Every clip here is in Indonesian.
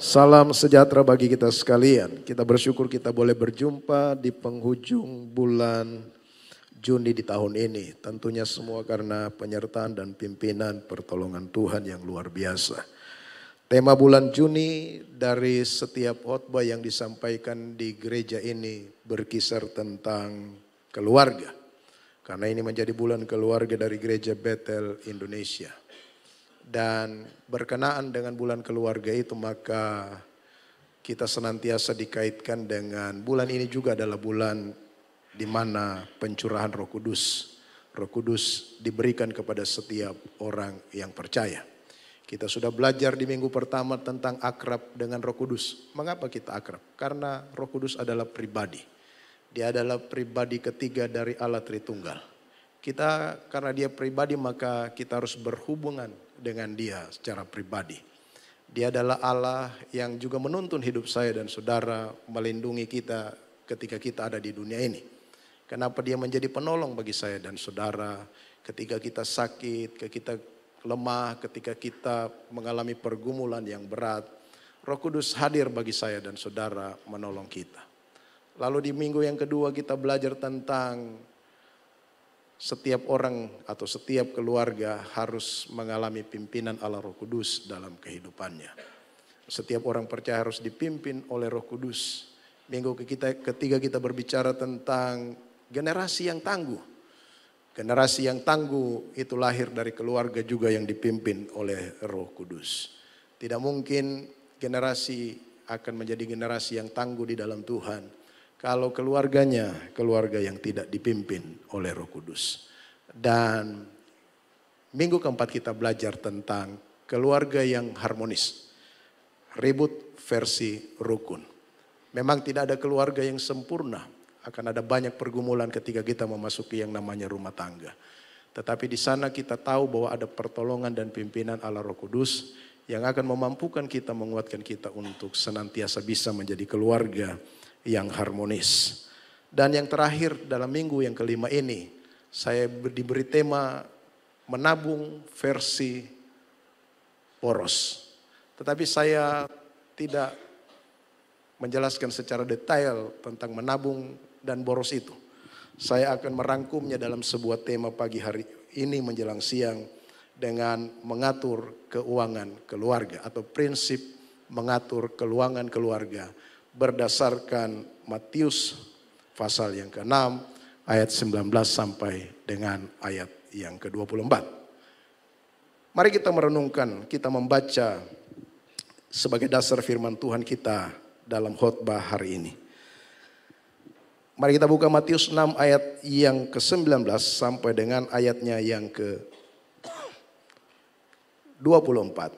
Salam sejahtera bagi kita sekalian. Kita bersyukur kita boleh berjumpa di penghujung bulan Juni di tahun ini. Tentunya semua karena penyertaan dan pimpinan pertolongan Tuhan yang luar biasa. Tema bulan Juni dari setiap khotbah yang disampaikan di gereja ini berkisar tentang keluarga. Karena ini menjadi bulan keluarga dari gereja Bethel Indonesia. Dan berkenaan dengan bulan keluarga itu maka kita senantiasa dikaitkan dengan bulan ini juga adalah bulan di mana pencurahan Roh Kudus. Roh Kudus diberikan kepada setiap orang yang percaya. Kita sudah belajar di minggu pertama tentang akrab dengan Roh Kudus. Mengapa kita akrab? Karena Roh Kudus adalah pribadi. Dia adalah pribadi ketiga dari Allah Tritunggal. Kita karena dia pribadi maka kita harus berhubungan dengan dia secara pribadi. Dia adalah Allah yang juga menuntun hidup saya dan saudara, melindungi kita ketika kita ada di dunia ini. Kenapa dia menjadi penolong bagi saya dan saudara ketika kita sakit, ketika kita lemah, ketika kita mengalami pergumulan yang berat. Roh Kudus hadir bagi saya dan saudara menolong kita. Lalu di minggu yang kedua kita belajar tentang setiap orang atau setiap keluarga harus mengalami pimpinan Allah Roh Kudus dalam kehidupannya. Setiap orang percaya harus dipimpin oleh Roh Kudus. Minggu ketiga kita berbicara tentang generasi yang tangguh. Generasi yang tangguh itu lahir dari keluarga juga yang dipimpin oleh Roh Kudus. Tidak mungkin generasi akan menjadi generasi yang tangguh di dalam Tuhan kalau keluarganya keluarga yang tidak dipimpin oleh Roh Kudus. Dan minggu keempat kita belajar tentang keluarga yang harmonis. Ribut versi rukun. Memang tidak ada keluarga yang sempurna. Akan ada banyak pergumulan ketika kita memasuki yang namanya rumah tangga. Tetapi di sana kita tahu bahwa ada pertolongan dan pimpinan Allah Roh Kudus yang akan memampukan kita, menguatkan kita untuk senantiasa bisa menjadi keluarga yang harmonis. Dan yang terakhir dalam minggu yang kelima ini, saya diberi tema menabung versi boros. Tetapi saya tidak menjelaskan secara detail tentang menabung dan boros itu. Saya akan merangkumnya dalam sebuah tema pagi hari ini menjelang siang dengan mengatur keuangan keluarga atau prinsip mengatur keuangan keluarga berdasarkan Matius pasal yang ke-6 ayat 19 sampai dengan ayat yang ke-24. Mari kita merenungkan, kita membaca sebagai dasar firman Tuhan kita dalam khotbah hari ini. Mari kita buka Matius 6 ayat yang ke-19 sampai dengan ayatnya yang ke-24.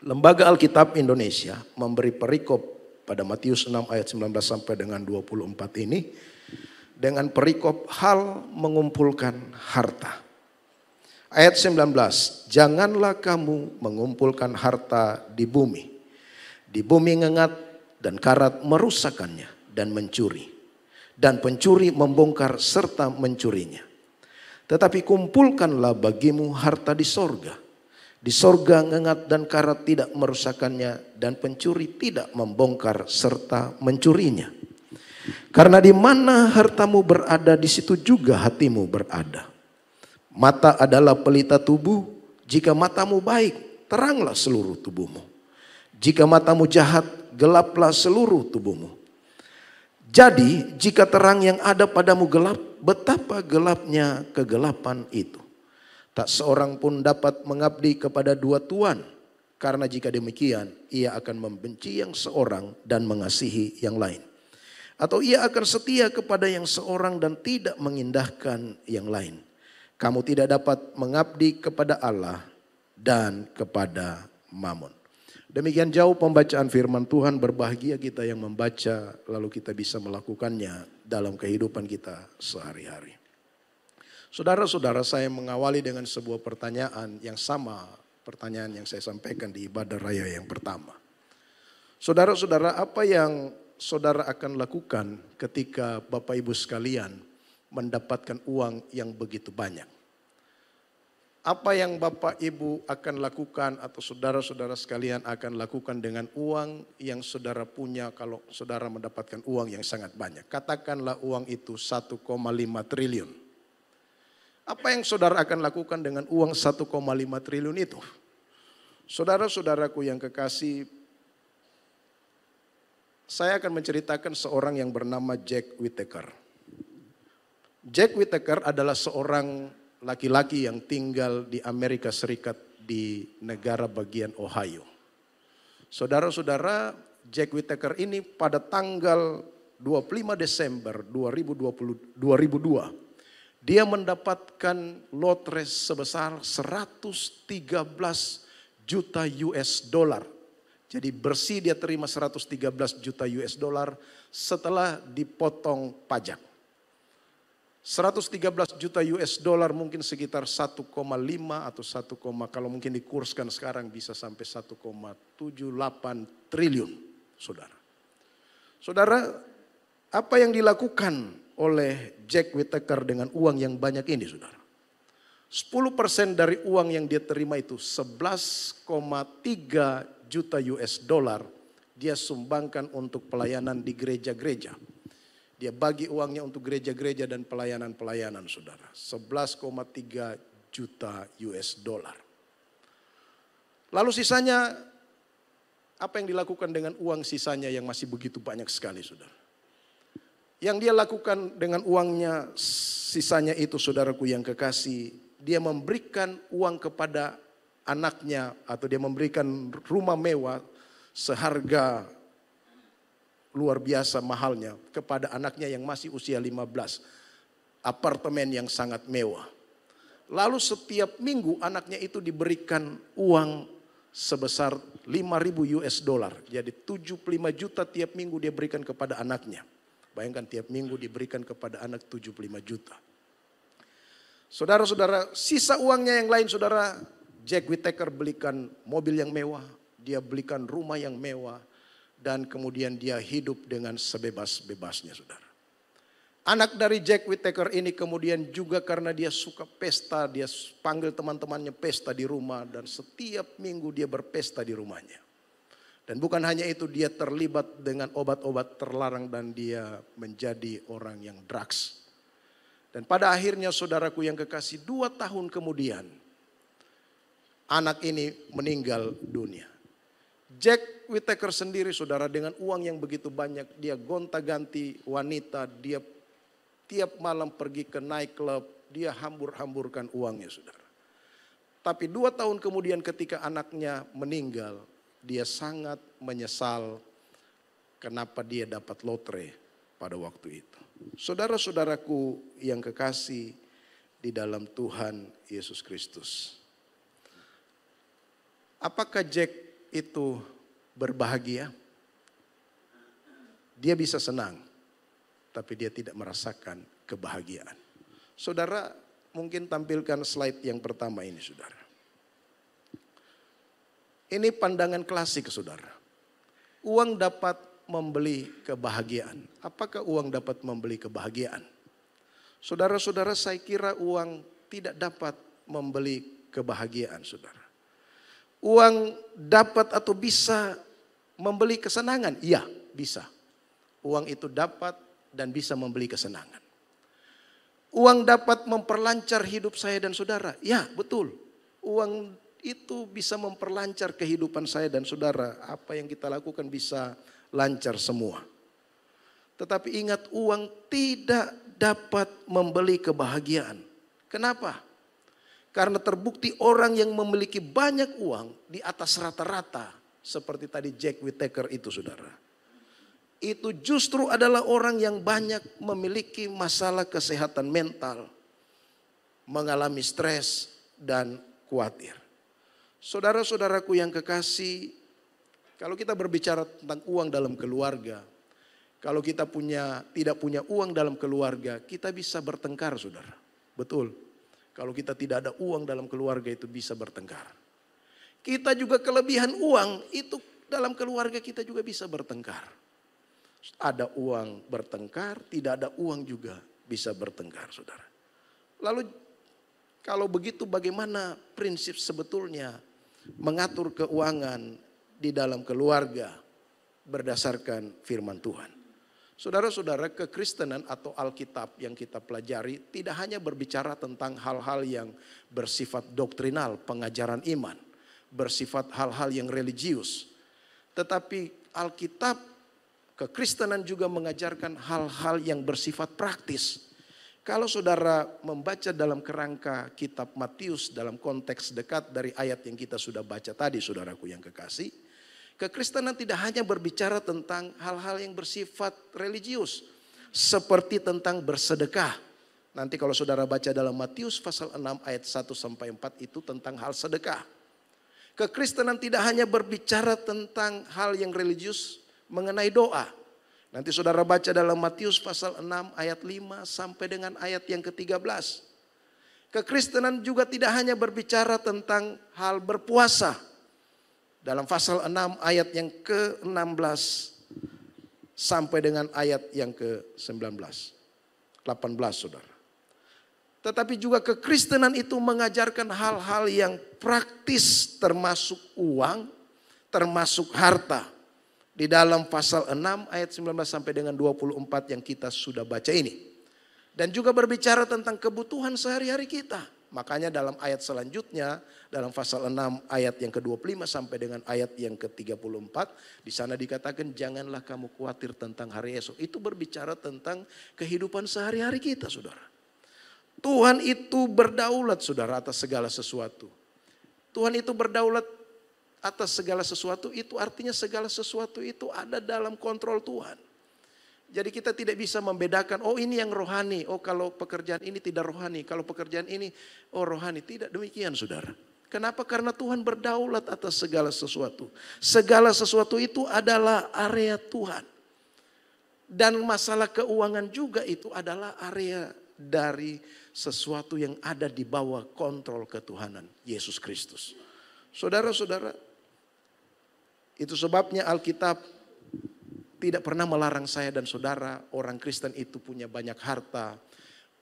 Lembaga Alkitab Indonesia memberi perikop pada Matius 6 ayat 19 sampai dengan 24 ini dengan perikop hal mengumpulkan harta. Ayat 19, janganlah kamu mengumpulkan harta di bumi. Di bumi ngengat dan karat merusakannya dan mencuri. Dan pencuri membongkar serta mencurinya. Tetapi kumpulkanlah bagimu harta di sorga. Di sorga ngengat dan karat tidak merusakannya dan pencuri tidak membongkar serta mencurinya. Karena di mana hartamu berada di situ juga hatimu berada. Mata adalah pelita tubuh, jika matamu baik teranglah seluruh tubuhmu. Jika matamu jahat gelaplah seluruh tubuhmu. Jadi jika terang yang ada padamu gelap, betapa gelapnya kegelapan itu. Tak seorang pun dapat mengabdi kepada dua tuan. Karena jika demikian ia akan membenci yang seorang dan mengasihi yang lain. Atau ia akan setia kepada yang seorang dan tidak mengindahkan yang lain. Kamu tidak dapat mengabdi kepada Allah dan kepada Mammon. Demikian jauh pembacaan firman Tuhan, berbahagia kita yang membaca lalu kita bisa melakukannya dalam kehidupan kita sehari-hari. Saudara-saudara, saya mengawali dengan sebuah pertanyaan yang sama pertanyaan yang saya sampaikan di ibadah raya yang pertama. Saudara-saudara, apa yang saudara akan lakukan ketika Bapak Ibu sekalian mendapatkan uang yang begitu banyak? Apa yang Bapak Ibu akan lakukan atau saudara-saudara sekalian akan lakukan dengan uang yang saudara punya kalau saudara mendapatkan uang yang sangat banyak. Katakanlah uang itu 1,5 triliun. Apa yang saudara akan lakukan dengan uang 1,5 triliun itu? Saudara-saudaraku yang kekasih, saya akan menceritakan seorang yang bernama Jack Whittaker. Jack Whittaker adalah seorang laki-laki yang tinggal di Amerika Serikat di negara bagian Ohio. Saudara-saudara, Jack Whittaker ini pada tanggal 25 Desember 2002, dia mendapatkan lotre sebesar 113 juta US dollar. Jadi bersih dia terima 113 juta US dollar setelah dipotong pajak. 113 juta US dollar mungkin sekitar 1,5 atau 1, kalau mungkin dikurskan sekarang bisa sampai 1,78 triliun, saudara. Saudara, apa yang dilakukan oleh Jack Whittaker dengan uang yang banyak ini, saudara? 10% dari uang yang dia terima itu 11,3 juta US dollar dia sumbangkan untuk pelayanan di gereja-gereja. Dia bagi uangnya untuk gereja-gereja dan pelayanan-pelayanan, saudara. 11,3 juta US dollar. Lalu sisanya, apa yang dilakukan dengan uang sisanya yang masih begitu banyak sekali, saudara? Yang dia lakukan dengan uangnya sisanya itu, saudaraku yang kekasih, dia memberikan uang kepada anaknya atau dia memberikan rumah mewah seharga luar biasa mahalnya kepada anaknya yang masih usia 15. Apartemen yang sangat mewah. Lalu setiap minggu anaknya itu diberikan uang sebesar 5.000 US dollar. Jadi 75 juta tiap minggu dia berikan kepada anaknya. Bayangkan tiap minggu diberikan kepada anak 75 juta. Saudara-saudara, sisa uangnya yang lain, saudara, Jack Whittaker belikan mobil yang mewah. Dia belikan rumah yang mewah. Dan kemudian dia hidup dengan sebebas-bebasnya, saudara. Anak dari Jack Whittaker ini kemudian juga karena dia suka pesta, dia panggil teman-temannya pesta di rumah. Dan setiap minggu dia berpesta di rumahnya. Dan bukan hanya itu, dia terlibat dengan obat-obat terlarang dan dia menjadi orang yang drugs. Dan pada akhirnya saudaraku yang kekasih, 2 tahun kemudian anak ini meninggal dunia. Jack Whittaker sendiri, saudara, dengan uang yang begitu banyak, dia gonta-ganti wanita, dia tiap malam pergi ke nightclub, dia hambur-hamburkan uangnya, saudara. Tapi 2 tahun kemudian ketika anaknya meninggal, dia sangat menyesal kenapa dia dapat lotre pada waktu itu. Saudara-saudaraku yang kekasih di dalam Tuhan Yesus Kristus. Apakah Jack itu berbahagia? Dia bisa senang, tapi dia tidak merasakan kebahagiaan. Saudara, mungkin tampilkan slide yang pertama ini, saudara. Ini pandangan klasik, saudara. Uang dapat membeli kebahagiaan. Apakah uang dapat membeli kebahagiaan? Saudara-saudara, saya kira uang tidak dapat membeli kebahagiaan, saudara. Uang dapat atau bisa membeli kesenangan? Iya, bisa. Uang itu dapat dan bisa membeli kesenangan. Uang dapat memperlancar hidup saya dan saudara? Ya, betul. Uang itu bisa memperlancar kehidupan saya dan saudara. Apa yang kita lakukan bisa lancar semua. Tetapi ingat, uang tidak dapat membeli kebahagiaan. Kenapa? Karena terbukti orang yang memiliki banyak uang di atas rata-rata, seperti tadi Jack Whittaker itu, saudara. Itu justru adalah orang yang banyak memiliki masalah kesehatan mental, mengalami stres dan khawatir. Saudara-saudaraku yang kekasih, kalau kita berbicara tentang uang dalam keluarga, kalau kita tidak punya uang dalam keluarga, kita bisa bertengkar, saudara. Betul. Kalau kita tidak ada uang dalam keluarga itu bisa bertengkar. Kita juga kelebihan uang itu dalam keluarga kita juga bisa bertengkar. Ada uang bertengkar, tidak ada uang juga bisa bertengkar, saudara. Lalu Kalau begitu bagaimana prinsip sebetulnya mengatur keuangan di dalam keluarga berdasarkan firman Tuhan? Saudara-saudara, kekristenan atau Alkitab yang kita pelajari tidak hanya berbicara tentang hal-hal yang bersifat doktrinal, pengajaran iman, bersifat hal-hal yang religius. Tetapi Alkitab, kekristenan juga mengajarkan hal-hal yang bersifat praktis. Kalau saudara membaca dalam kerangka kitab Matius dalam konteks dekat dari ayat yang kita sudah baca tadi, saudaraku yang kekasih, kekristenan tidak hanya berbicara tentang hal-hal yang bersifat religius, seperti tentang bersedekah. Nanti kalau saudara baca dalam Matius pasal 6 ayat 1 sampai 4 itu tentang hal sedekah. Kekristenan tidak hanya berbicara tentang hal yang religius mengenai doa. Nanti saudara baca dalam Matius pasal 6 ayat 5 sampai dengan ayat yang ke-13. Kekristenan juga tidak hanya berbicara tentang hal berpuasa. Dalam pasal 6 ayat yang ke-16 sampai dengan ayat yang ke-19. 18 saudara. Tetapi juga kekristenan itu mengajarkan hal-hal yang praktis termasuk uang, termasuk harta. Di dalam pasal 6 ayat 19 sampai dengan 24 yang kita sudah baca ini. Dan juga berbicara tentang kebutuhan sehari-hari kita. Makanya dalam ayat selanjutnya, dalam pasal 6 ayat yang ke-25 sampai dengan ayat yang ke-34. Di sana dikatakan janganlah kamu khawatir tentang hari esok. Itu berbicara tentang kehidupan sehari-hari kita saudara. Tuhan itu berdaulat saudara atas segala sesuatu. Tuhan itu berdaulat atas segala sesuatu, itu artinya segala sesuatu itu ada dalam kontrol Tuhan. Jadi kita tidak bisa membedakan, oh ini yang rohani, oh kalau pekerjaan ini tidak rohani, kalau pekerjaan ini oh rohani. Tidak demikian saudara. Kenapa? Karena Tuhan berdaulat atas segala sesuatu. Segala sesuatu itu adalah area Tuhan. Dan masalah keuangan juga itu adalah area dari sesuatu yang ada di bawah kontrol ketuhanan Yesus Kristus. Saudara-saudara, itu sebabnya Alkitab tidak pernah melarang saya dan saudara orang Kristen itu punya banyak harta.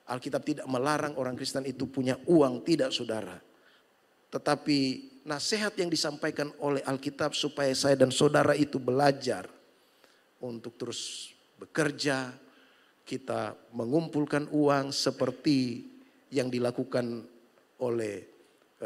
Alkitab tidak melarang orang Kristen itu punya uang, tidak saudara. Tetapi nasihat yang disampaikan oleh Alkitab supaya saya dan saudara itu belajar untuk terus bekerja. Kita mengumpulkan uang seperti yang dilakukan oleh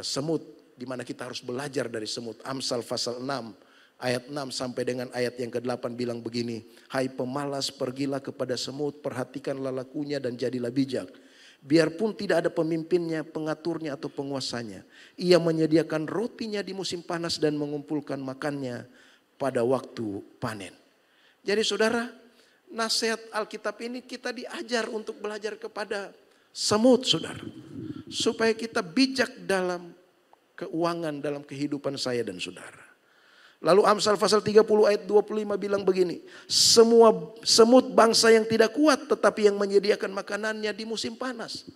semut. Di mana kita harus belajar dari semut. Amsal pasal 6. Ayat 6 sampai dengan ayat yang ke-8 bilang begini. Hai pemalas, pergilah kepada semut, perhatikanlah lakunya dan jadilah bijak. Biarpun tidak ada pemimpinnya, pengaturnya atau penguasanya. Ia menyediakan rotinya di musim panas dan mengumpulkan makannya pada waktu panen. Jadi saudara, nasihat Alkitab ini kita diajar untuk belajar kepada semut saudara. Supaya kita bijak dalam keuangan, dalam kehidupan saya dan saudara. Lalu Amsal pasal 30 ayat 25 bilang begini. Semua semut bangsa yang tidak kuat tetapi yang menyediakan makanannya di musim panas.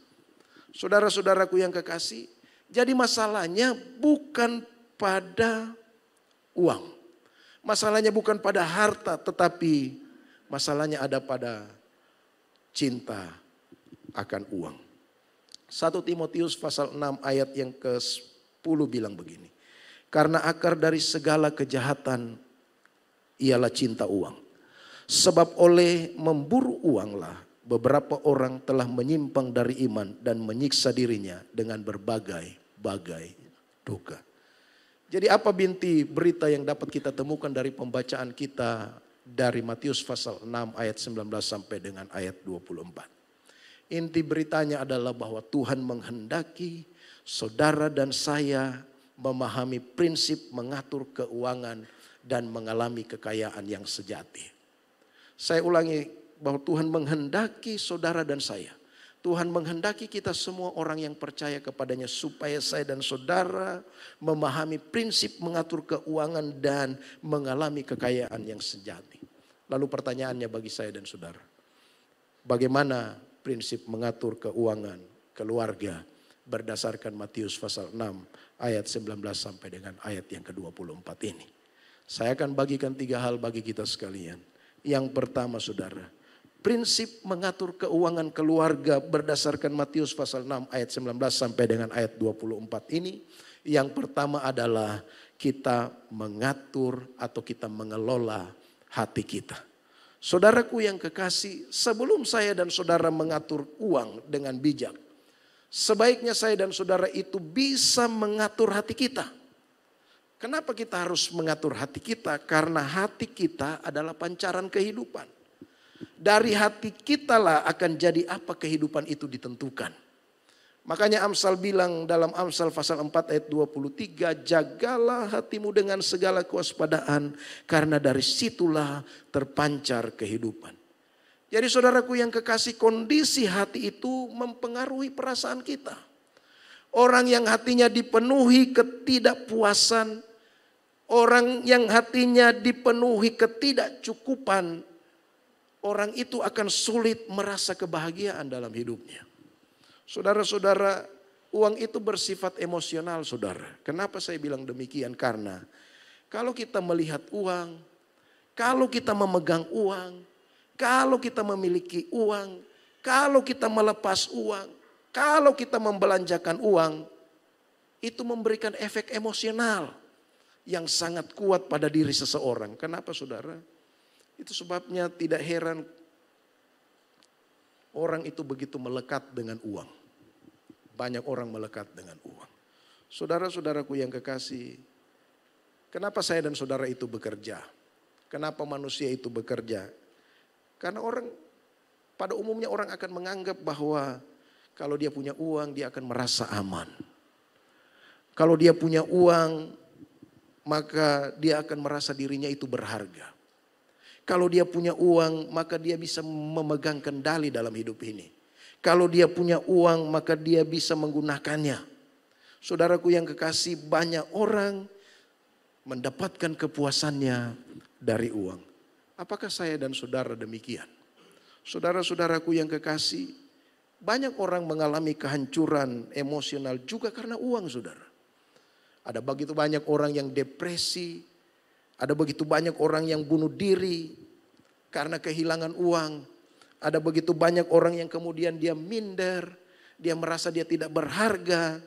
Saudara-saudaraku yang kekasih. Jadi masalahnya bukan pada uang. Masalahnya bukan pada harta tetapi masalahnya ada pada cinta akan uang. 1 Timotius pasal 6 ayat yang ke-10 bilang begini. Karena akar dari segala kejahatan ialah cinta uang. Sebab oleh memburu uanglah beberapa orang telah menyimpang dari iman dan menyiksa dirinya dengan berbagai-bagai dosa. Jadi apa binti berita yang dapat kita temukan dari pembacaan kita dari Matius pasal 6 ayat 19 sampai dengan ayat 24. Inti beritanya adalah bahwa Tuhan menghendaki saudara dan saya memahami prinsip mengatur keuangan dan mengalami kekayaan yang sejati. Saya ulangi bahwa Tuhan menghendaki saudara dan saya. Tuhan menghendaki kita semua orang yang percaya kepadanya supaya saya dan saudara memahami prinsip mengatur keuangan dan mengalami kekayaan yang sejati. Lalu pertanyaannya bagi saya dan saudara. Bagaimana prinsip mengatur keuangan keluarga berdasarkan Matius pasal 6 ayat 19 sampai dengan ayat yang ke-24 ini. Saya akan bagikan 3 hal bagi kita sekalian. Yang pertama saudara, prinsip mengatur keuangan keluarga berdasarkan Matius pasal 6 ayat 19 sampai dengan ayat 24 ini. Yang pertama adalah kita mengatur atau kita mengelola hati kita. Saudaraku yang kekasih, sebelum saya dan saudara mengatur uang dengan bijak, sebaiknya saya dan saudara itu bisa mengatur hati kita. Kenapa kita harus mengatur hati kita? Karena hati kita adalah pancaran kehidupan. Dari hati kita lah akan jadi apa kehidupan itu ditentukan. Makanya Amsal bilang dalam Amsal pasal 4 ayat 23, jagalah hatimu dengan segala kewaspadaan, karena dari situlah terpancar kehidupan. Jadi saudaraku yang kekasih, kondisi hati itu mempengaruhi perasaan kita. Orang yang hatinya dipenuhi ketidakpuasan, orang yang hatinya dipenuhi ketidakcukupan, orang itu akan sulit merasa kebahagiaan dalam hidupnya. Saudara-saudara, uang itu bersifat emosional, saudara. Kenapa saya bilang demikian? Karena kalau kita melihat uang, kalau kita memegang uang, kalau kita memiliki uang, kalau kita melepas uang, kalau kita membelanjakan uang, itu memberikan efek emosional yang sangat kuat pada diri seseorang. Kenapa saudara? Itu sebabnya tidak heran orang itu begitu melekat dengan uang. Banyak orang melekat dengan uang. Saudara-saudaraku yang kekasih, kenapa saya dan saudara itu bekerja? Kenapa manusia itu bekerja? Karena pada umumnya orang akan menganggap bahwa kalau dia punya uang dia akan merasa aman. Kalau dia punya uang maka dia akan merasa dirinya itu berharga. Kalau dia punya uang maka dia bisa memegang kendali dalam hidup ini. Kalau dia punya uang maka dia bisa menggunakannya. Saudaraku yang kekasih, banyak orang mendapatkan kepuasannya dari uang. Apakah saya dan saudara demikian? Saudara-saudaraku yang kekasih, banyak orang mengalami kehancuran emosional juga karena uang, saudara. Ada begitu banyak orang yang depresi, ada begitu banyak orang yang bunuh diri karena kehilangan uang. Ada begitu banyak orang yang kemudian dia minder, dia merasa dia tidak berharga.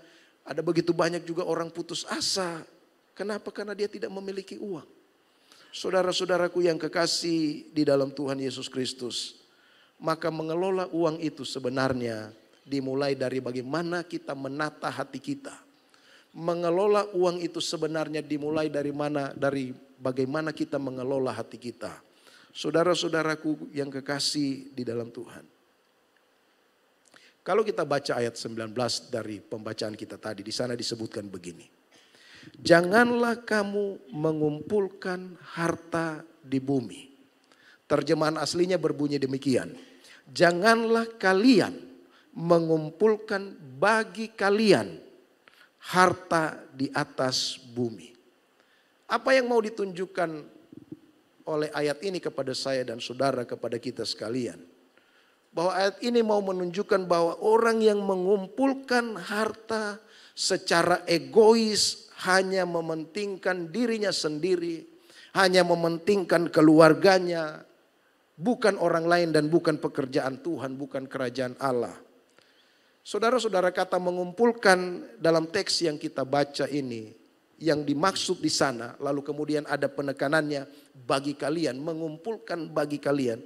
Ada begitu banyak juga orang putus asa. Kenapa? Karena dia tidak memiliki uang. Saudara-saudaraku yang kekasih di dalam Tuhan Yesus Kristus, maka mengelola uang itu sebenarnya dimulai dari bagaimana kita menata hati kita. Mengelola uang itu sebenarnya dimulai dari bagaimana kita mengelola hati kita. Saudara-saudaraku yang kekasih di dalam Tuhan. Kalau kita baca ayat 19 dari pembacaan kita tadi, di sana disebutkan begini. Janganlah kamu mengumpulkan harta di bumi. Terjemahan aslinya berbunyi demikian. Janganlah kalian mengumpulkan bagi kalian harta di atas bumi. Apa yang mau ditunjukkan oleh ayat ini kepada saya dan saudara, kepada kita sekalian? Bahwa ayat ini mau menunjukkan bahwa orang yang mengumpulkan harta secara egois, hanya mementingkan dirinya sendiri, hanya mementingkan keluarganya, bukan orang lain dan bukan pekerjaan Tuhan, bukan kerajaan Allah. Saudara-saudara, kata mengumpulkan dalam teks yang kita baca ini, yang dimaksud di sana, lalu kemudian ada penekanannya bagi kalian, mengumpulkan bagi kalian.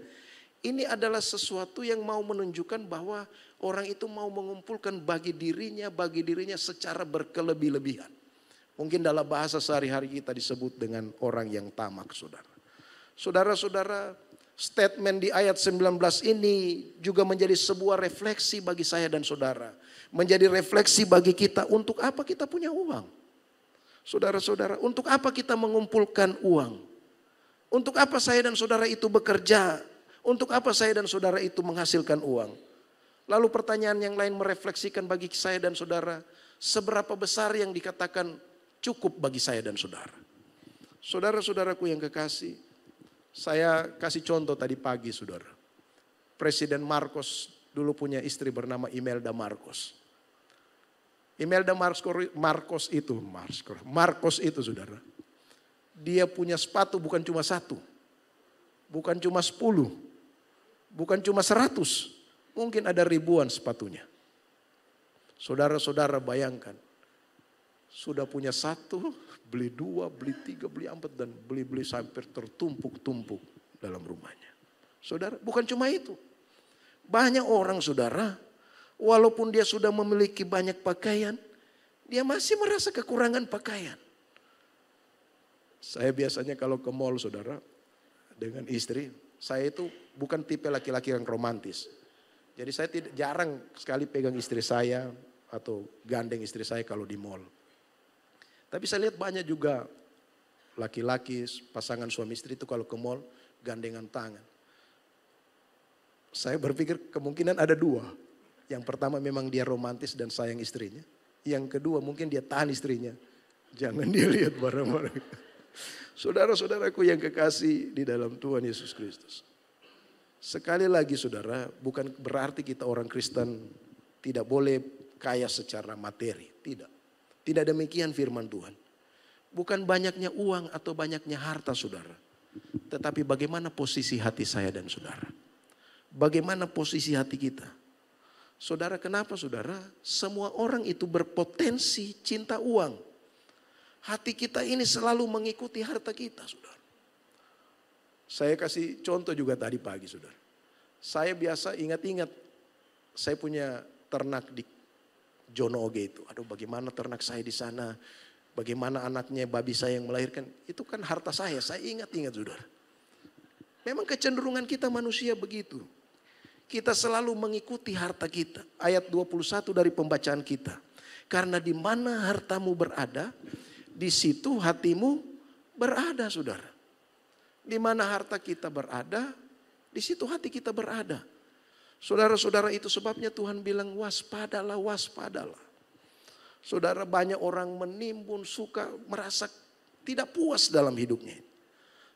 Ini adalah sesuatu yang mau menunjukkan bahwa orang itu mau mengumpulkan bagi dirinya secara berkelebih-lebihan. Mungkin dalam bahasa sehari-hari kita disebut dengan orang yang tamak, saudara. Saudara-saudara, statement di ayat 19 ini juga menjadi sebuah refleksi bagi saya dan saudara. Menjadi refleksi bagi kita, untuk apa kita punya uang? Saudara-saudara, untuk apa kita mengumpulkan uang? Untuk apa saya dan saudara itu bekerja? Untuk apa saya dan saudara itu menghasilkan uang? Lalu pertanyaan yang lain merefleksikan bagi saya dan saudara, seberapa besar yang dikatakan cukup bagi saya dan saudara? Saudara-saudaraku yang kekasih, saya kasih contoh tadi pagi, saudara. Presiden Marcos dulu punya istri bernama Imelda Marcos. Imelda Marcos itu, saudara. Dia punya sepatu bukan cuma 1, bukan cuma 10, Bukan cuma 100, mungkin ada ribuan sepatunya. Saudara-saudara bayangkan, sudah punya 1, beli 2, beli 3, beli 4, dan beli-beli sampai tertumpuk-tumpuk dalam rumahnya. Saudara, bukan cuma itu. Banyak orang saudara, walaupun dia sudah memiliki banyak pakaian, dia masih merasa kekurangan pakaian. Saya biasanya kalau ke mall saudara, dengan istri, saya itu bukan tipe laki-laki yang romantis. Jadi saya jarang sekali pegang istri saya atau gandeng istri saya kalau di mall. Tapi saya lihat banyak juga laki-laki, pasangan suami istri itu kalau ke mall gandengan tangan. Saya berpikir kemungkinan ada 2. Yang pertama memang dia romantis dan sayang istrinya. Yang kedua mungkin dia tahan istrinya. Jangan dia lihat barang-barang. Saudara-saudaraku yang kekasih di dalam Tuhan Yesus Kristus. Sekali lagi saudara, bukan berarti kita orang Kristen tidak boleh kaya secara materi. Tidak. Tidak demikian firman Tuhan. Bukan banyaknya uang atau banyaknya harta saudara. Tetapi bagaimana posisi hati saya dan saudara. Bagaimana posisi hati kita. Saudara, kenapa saudara? Semua orang itu berpotensi cinta uang. Hati kita ini selalu mengikuti harta kita, saudara. Saya kasih contoh juga tadi pagi, saudara. Saya biasa ingat-ingat, saya punya ternak di Jonoge itu. Aduh, bagaimana ternak saya di sana, bagaimana anaknya babi saya yang melahirkan. Itu kan harta saya ingat-ingat, saudara. Memang kecenderungan kita manusia begitu. Kita selalu mengikuti harta kita. Ayat 21 dari pembacaan kita. Karena di mana hartamu berada, di situ hatimu berada, saudara. Di mana harta kita berada, di situ hati kita berada. Saudara-saudara, itu sebabnya Tuhan bilang waspadalah, waspadalah. Saudara, banyak orang menimbun, suka merasa tidak puas dalam hidupnya.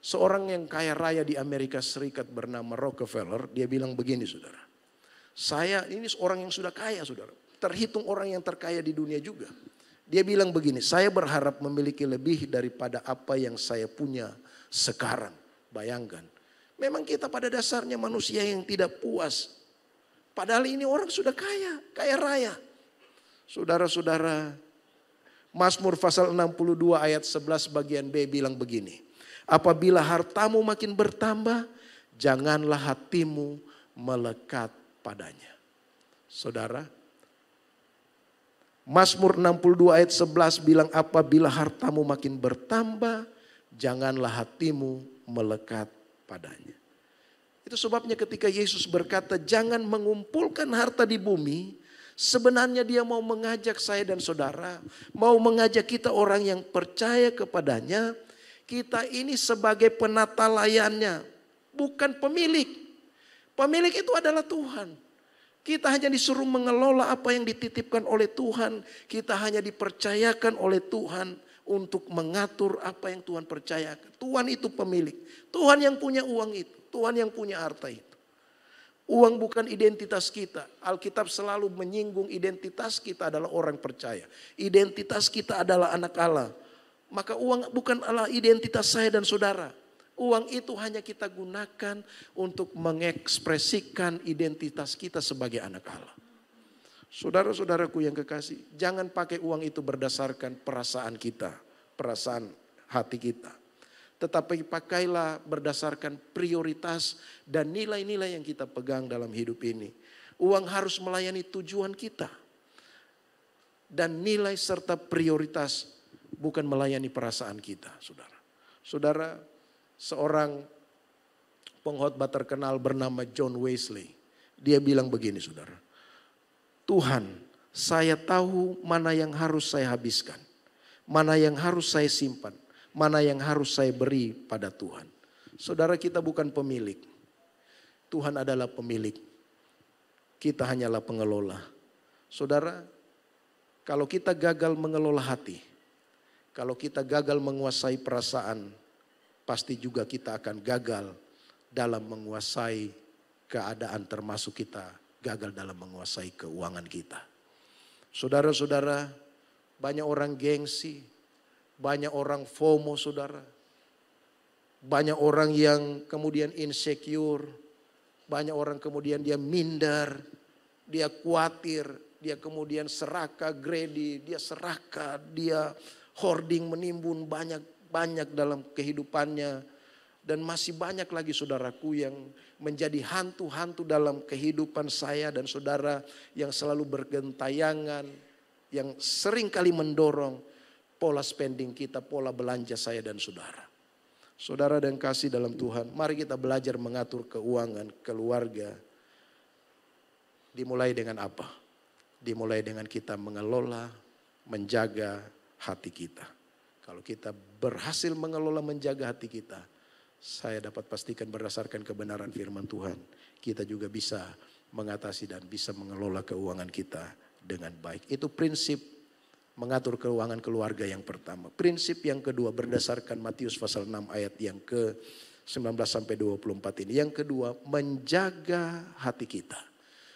Seorang yang kaya raya di Amerika Serikat bernama Rockefeller, dia bilang begini, saudara. Saya ini seorang yang sudah kaya, saudara. Terhitung orang yang terkaya di dunia juga. Dia bilang begini, saya berharap memiliki lebih daripada apa yang saya punya sekarang. Bayangkan, memang kita pada dasarnya manusia yang tidak puas. Padahal ini orang sudah kaya, kaya raya. Saudara-saudara, Mazmur pasal 62 ayat 11 bagian B bilang begini. Apabila hartamu makin bertambah, janganlah hatimu melekat padanya. Saudara, Mazmur 62 ayat 11 bilang apabila hartamu makin bertambah, janganlah hatimu melekat padanya. Itu sebabnya ketika Yesus berkata jangan mengumpulkan harta di bumi, sebenarnya dia mau mengajak saya dan saudara, mau mengajak kita orang yang percaya kepadanya, kita ini sebagai penata layannya, bukan pemilik. Pemilik itu adalah Tuhan. Kita hanya disuruh mengelola apa yang dititipkan oleh Tuhan. Kita hanya dipercayakan oleh Tuhan untuk mengatur apa yang Tuhan percayakan. Tuhan itu pemilik. Tuhan yang punya uang itu. Tuhan yang punya harta itu. Uang bukan identitas kita. Alkitab selalu menyinggung identitas kita adalah orang percaya. Identitas kita adalah anak Allah. Maka uang bukan adalah identitas saya dan saudara. Uang itu hanya kita gunakan untuk mengekspresikan identitas kita sebagai anak Allah. Saudara-saudaraku yang kekasih, jangan pakai uang itu berdasarkan perasaan kita, perasaan hati kita. Tetapi pakailah berdasarkan prioritas dan nilai-nilai yang kita pegang dalam hidup ini. Uang harus melayani tujuan kita. Dan nilai serta prioritas bukan melayani perasaan kita, saudara. Saudara, seorang pengkhotbah terkenal bernama John Wesley. Dia bilang begini, saudara. Tuhan, saya tahu mana yang harus saya habiskan. Mana yang harus saya simpan. Mana yang harus saya beri pada Tuhan. Saudara, kita bukan pemilik. Tuhan adalah pemilik. Kita hanyalah pengelola. Saudara, kalau kita gagal mengelola hati. Kalau kita gagal menguasai perasaan, pasti juga kita akan gagal dalam menguasai keadaan, termasuk kita gagal dalam menguasai keuangan kita. Saudara-saudara, banyak orang gengsi, banyak orang FOMO, saudara. Banyak orang yang kemudian insecure, Banyak orang kemudian dia minder, dia khawatir, dia kemudian serakah, greedy, dia serakah, dia hoarding, menimbun banyak dalam kehidupannya. Dan masih banyak lagi saudaraku yang menjadi hantu-hantu dalam kehidupan saya dan saudara yang selalu bergentayangan, yang sering kali mendorong pola spending kita, pola belanja saya dan saudara. Saudara dan kasih dalam Tuhan, mari kita belajar mengatur keuangan keluarga. Dimulai dengan apa? Dimulai dengan kita mengelola, menjaga hati kita. Kalau kita berhasil mengelola, menjaga hati kita, saya dapat pastikan berdasarkan kebenaran firman Tuhan, kita juga bisa mengatasi dan bisa mengelola keuangan kita dengan baik. Itu prinsip mengatur keuangan keluarga yang pertama. Prinsip yang kedua berdasarkan Matius pasal 6 ayat yang ke-19 sampai 24 ini. Yang kedua, menjaga hati kita.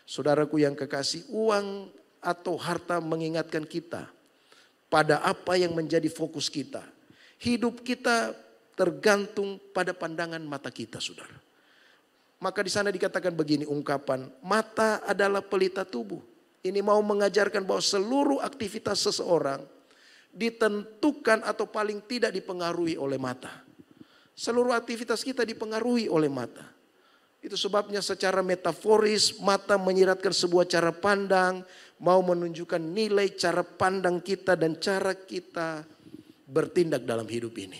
Saudaraku yang kekasih, uang atau harta mengingatkan kita pada apa yang menjadi fokus kita. Hidup kita tergantung pada pandangan mata kita, saudara. Maka di sana dikatakan begini ungkapan, mata adalah pelita tubuh. Ini mau mengajarkan bahwa seluruh aktivitas seseorang ditentukan atau paling tidak dipengaruhi oleh mata. Seluruh aktivitas kita dipengaruhi oleh mata. Itu sebabnya secara metaforis mata menyiratkan sebuah cara pandang, mau menunjukkan nilai cara pandang kita dan cara kita bertindak dalam hidup ini.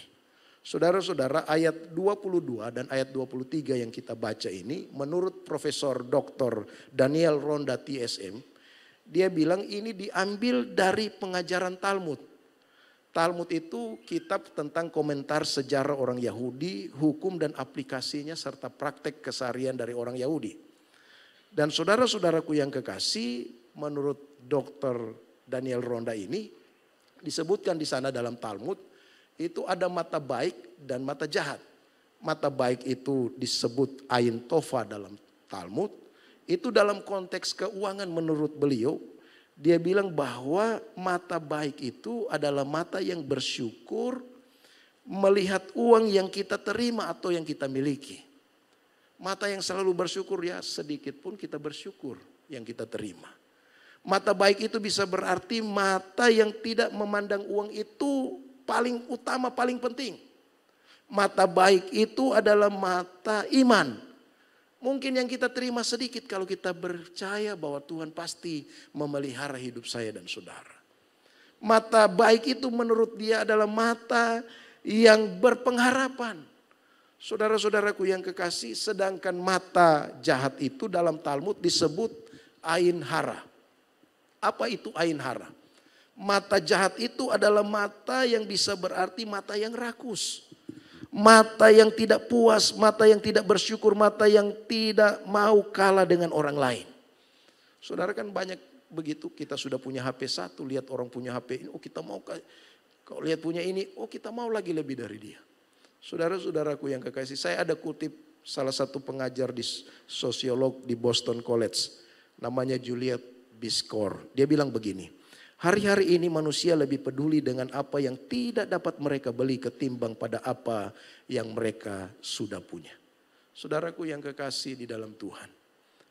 Saudara-saudara, ayat 22 dan ayat 23 yang kita baca ini menurut Profesor Dr. Daniel Ronda TSM, dia bilang ini diambil dari pengajaran Talmud. Talmud itu kitab tentang komentar sejarah orang Yahudi, hukum dan aplikasinya serta praktek keseharian dari orang Yahudi. Dan saudara-saudaraku yang kekasih, menurut Dr. Daniel Ronda ini disebutkan di sana dalam Talmud, itu ada mata baik dan mata jahat. Mata baik itu disebut ain tova dalam Talmud. Itu dalam konteks keuangan menurut beliau. Dia bilang bahwa mata baik itu adalah mata yang bersyukur melihat uang yang kita terima atau yang kita miliki. Mata yang selalu bersyukur, ya sedikit pun kita bersyukur yang kita terima. Mata baik itu bisa berarti mata yang tidak memandang uang itu paling utama, paling penting. Mata baik itu adalah mata iman. Mungkin yang kita terima sedikit kalau kita percaya bahwa Tuhan pasti memelihara hidup saya dan saudara. Mata baik itu menurut dia adalah mata yang berpengharapan. Saudara-saudaraku yang kekasih, sedangkan mata jahat itu dalam Talmud disebut ain hara. Apa itu ain hara? Mata jahat itu adalah mata yang bisa berarti mata yang rakus. Mata yang tidak puas, mata yang tidak bersyukur, mata yang tidak mau kalah dengan orang lain. Saudara kan banyak begitu, kita sudah punya HP satu, lihat orang punya HP ini, oh kita mau, kalau lihat punya ini, oh kita mau lagi lebih dari dia. Saudara-saudaraku yang kekasih, saya ada kutip salah satu pengajar di sosiolog di Boston College, namanya Juliet Biscor. Dia bilang begini, hari-hari ini manusia lebih peduli dengan apa yang tidak dapat mereka beli ketimbang pada apa yang mereka sudah punya. Saudaraku yang kekasih di dalam Tuhan.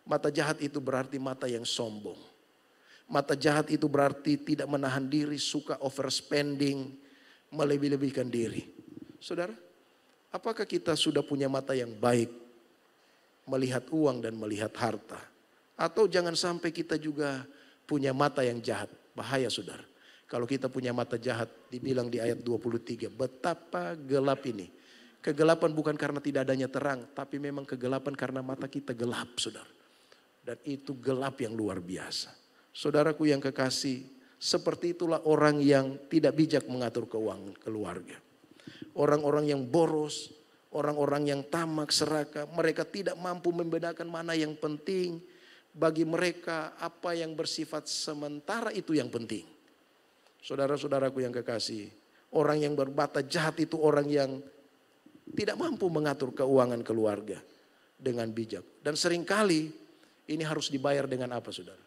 Mata jahat itu berarti mata yang sombong. Mata jahat itu berarti tidak menahan diri, suka overspending, melebih-lebihkan diri. Saudara, apakah kita sudah punya mata yang baik melihat uang dan melihat harta? Atau jangan sampai kita juga punya mata yang jahat. Bahaya saudara. Kalau kita punya mata jahat, dibilang di ayat 23, betapa gelap ini. Kegelapan bukan karena tidak adanya terang, tapi memang kegelapan karena mata kita gelap saudara. Dan itu gelap yang luar biasa. Saudaraku yang kekasih, seperti itulah orang yang tidak bijak mengatur keuangan keluarga. Orang-orang yang boros, orang-orang yang tamak, serakah, mereka tidak mampu membedakan mana yang penting. Bagi mereka apa yang bersifat sementara itu yang penting. Saudara-saudaraku yang kekasih, orang yang bermata jahat itu orang yang tidak mampu mengatur keuangan keluarga dengan bijak. Dan seringkali ini harus dibayar dengan apa saudara?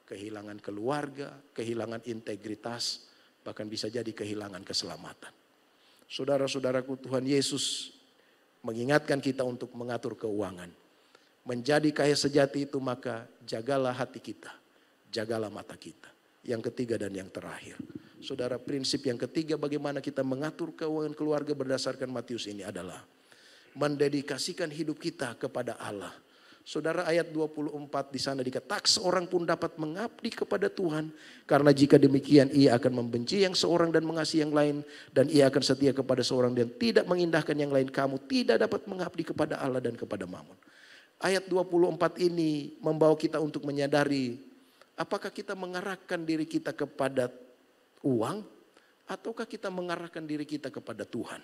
Kehilangan keluarga, kehilangan integritas, bahkan bisa jadi kehilangan keselamatan. Saudara-saudaraku, Tuhan Yesus mengingatkan kita untuk mengatur keuangan. menjadi kaya sejati itu maka jagalah hati kita, jagalah mata kita. Yang ketiga dan yang terakhir. Saudara, prinsip yang ketiga bagaimana kita mengatur keuangan keluarga berdasarkan Matius ini adalah mendedikasikan hidup kita kepada Allah. Saudara, ayat 24 di sana dikatakan, tak seorang pun dapat mengabdi kepada Tuhan, karena jika demikian ia akan membenci yang seorang dan mengasihi yang lain, dan ia akan setia kepada seorang dan tidak mengindahkan yang lain. Kamu tidak dapat mengabdi kepada Allah dan kepada Mammon. Ayat 24 ini membawa kita untuk menyadari apakah kita mengarahkan diri kita kepada uang ataukah kita mengarahkan diri kita kepada Tuhan.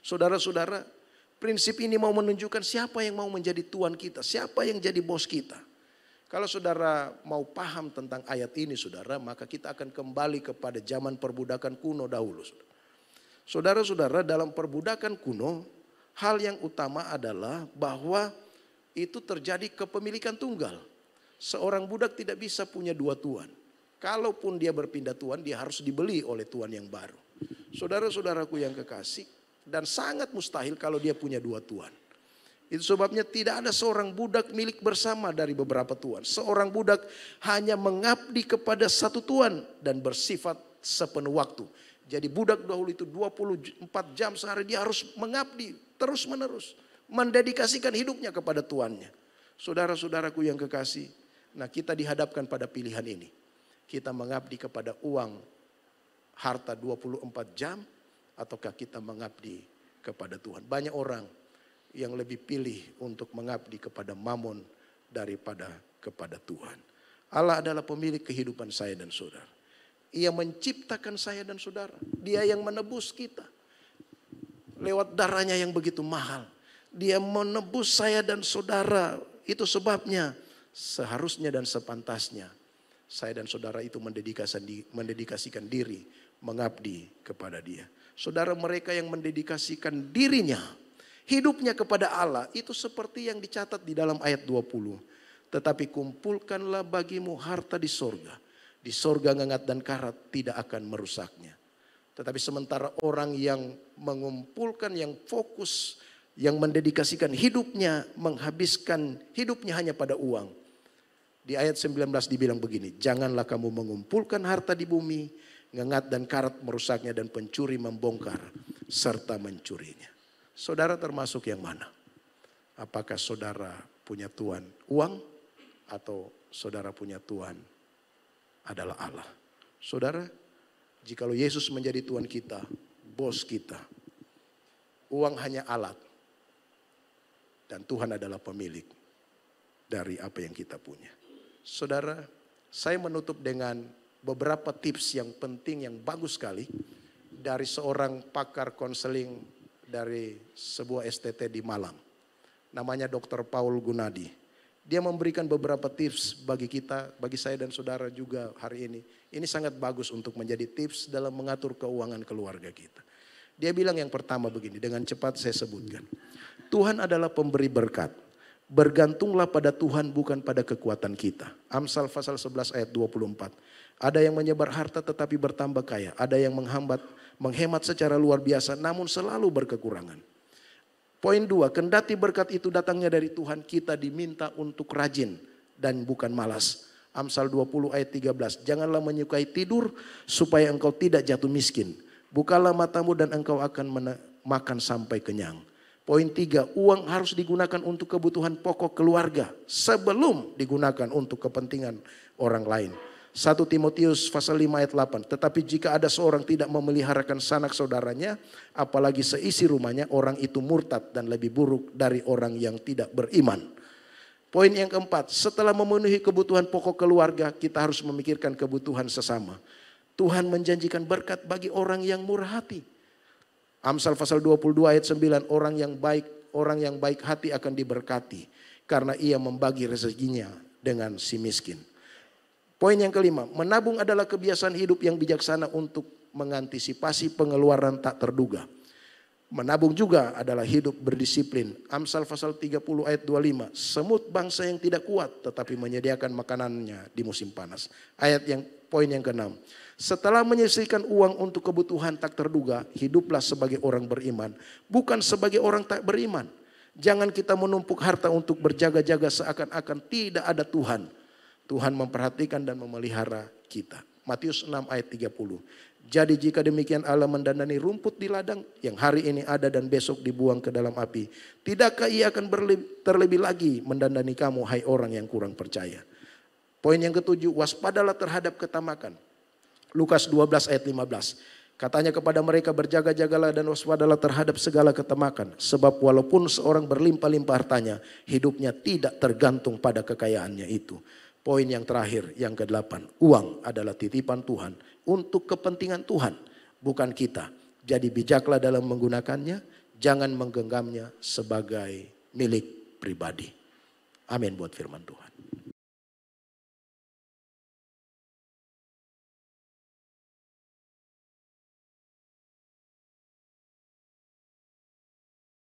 Saudara-saudara, prinsip ini mau menunjukkan siapa yang mau menjadi tuan kita, siapa yang jadi bos kita. Kalau saudara mau paham tentang ayat ini saudara, maka kita akan kembali kepada zaman perbudakan kuno dahulu. Saudara-saudara, dalam perbudakan kuno, hal yang utama adalah bahwa itu terjadi kepemilikan tunggal. Seorang budak tidak bisa punya dua tuan. Kalaupun dia berpindah tuan, dia harus dibeli oleh tuan yang baru. Saudara-saudaraku yang kekasih, dan sangat mustahil kalau dia punya dua tuan. Itu sebabnya tidak ada seorang budak milik bersama dari beberapa tuan. Seorang budak hanya mengabdi kepada satu tuan dan bersifat sepenuh waktu. Jadi budak dahulu itu 24 jam sehari dia harus mengabdi terus menerus. Mendedikasikan hidupnya kepada tuannya. Saudara-saudaraku yang kekasih, nah kita dihadapkan pada pilihan ini. Kita mengabdi kepada uang, harta 24 jam, ataukah kita mengabdi kepada Tuhan. Banyak orang yang lebih pilih untuk mengabdi kepada Mammon daripada kepada Tuhan. Allah adalah pemilik kehidupan saya dan saudara. Ia menciptakan saya dan saudara. Dia yang menebus kita. Lewat darahnya yang begitu mahal. Dia menebus saya dan saudara. Itu sebabnya seharusnya dan sepantasnya saya dan saudara itu mendedikasikan diri mengabdi kepada dia. Saudara, mereka yang mendedikasikan dirinya, hidupnya kepada Allah, itu seperti yang dicatat di dalam ayat 20. Tetapi kumpulkanlah bagimu harta di sorga. Di sorga ngengat dan karat tidak akan merusaknya. Tetapi sementara orang yang mengumpulkan, yang fokus, yang mendedikasikan hidupnya, menghabiskan hidupnya hanya pada uang. Di ayat 19 dibilang begini, janganlah kamu mengumpulkan harta di bumi, ngengat dan karat merusaknya dan pencuri membongkar serta mencurinya. Saudara termasuk yang mana? Apakah saudara punya tuan uang atau saudara punya tuan adalah Allah? Saudara, jikalau Yesus menjadi tuan kita, bos kita, uang hanya alat. Dan Tuhan adalah pemilik dari apa yang kita punya. Saudara, saya menutup dengan beberapa tips yang penting, yang bagus sekali. Dari seorang pakar konseling dari sebuah STT di Malang. Namanya Dr. Paul Gunadi. Dia memberikan beberapa tips bagi kita, bagi saya dan saudara juga hari ini. Ini sangat bagus untuk menjadi tips dalam mengatur keuangan keluarga kita. Dia bilang yang pertama begini, dengan cepat saya sebutkan. Tuhan adalah pemberi berkat. Bergantunglah pada Tuhan bukan pada kekuatan kita. Amsal pasal 11 ayat 24. Ada yang menyebar harta tetapi bertambah kaya. Ada yang menghemat secara luar biasa namun selalu berkekurangan. Poin 2, kendati berkat itu datangnya dari Tuhan, kita diminta untuk rajin dan bukan malas. Amsal 20 ayat 13. Janganlah menyukai tidur supaya engkau tidak jatuh miskin. Bukalah matamu dan engkau akan makan sampai kenyang. Poin 3, uang harus digunakan untuk kebutuhan pokok keluarga sebelum digunakan untuk kepentingan orang lain. 1 Timotius pasal 5 ayat 8. Tetapi jika ada seorang tidak memeliharakan sanak saudaranya, apalagi seisi rumahnya, orang itu murtad dan lebih buruk dari orang yang tidak beriman. Poin yang keempat, setelah memenuhi kebutuhan pokok keluarga, kita harus memikirkan kebutuhan sesama. Tuhan menjanjikan berkat bagi orang yang murah hati. Amsal pasal 22 ayat 9, orang yang baik hati akan diberkati karena ia membagi rezekinya dengan si miskin. Poin yang kelima, menabung adalah kebiasaan hidup yang bijaksana untuk mengantisipasi pengeluaran tak terduga. Menabung juga adalah hidup berdisiplin. Amsal pasal 30 ayat 25, semut bangsa yang tidak kuat tetapi menyediakan makanannya di musim panas. Poin yang keenam, setelah menyisihkan uang untuk kebutuhan tak terduga, hiduplah sebagai orang beriman, bukan sebagai orang tak beriman. Jangan kita menumpuk harta untuk berjaga-jaga seakan-akan tidak ada Tuhan. Tuhan memperhatikan dan memelihara kita. Matius 6 ayat 30. Jadi jika demikian Allah mendandani rumput di ladang yang hari ini ada dan besok dibuang ke dalam api. Tidakkah ia akan terlebih lagi mendandani kamu, hai orang yang kurang percaya. Poin yang ketujuh, waspadalah terhadap ketamakan. Lukas 12 ayat 15. Katanya kepada mereka, berjaga-jagalah dan waspadalah terhadap segala ketamakan. Sebab walaupun seorang berlimpah-limpah hartanya, hidupnya tidak tergantung pada kekayaannya itu. Poin yang terakhir, yang ke-8. Uang adalah titipan Tuhan untuk kepentingan Tuhan, bukan kita. Jadi bijaklah dalam menggunakannya, jangan menggenggamnya sebagai milik pribadi. Amin buat firman Tuhan.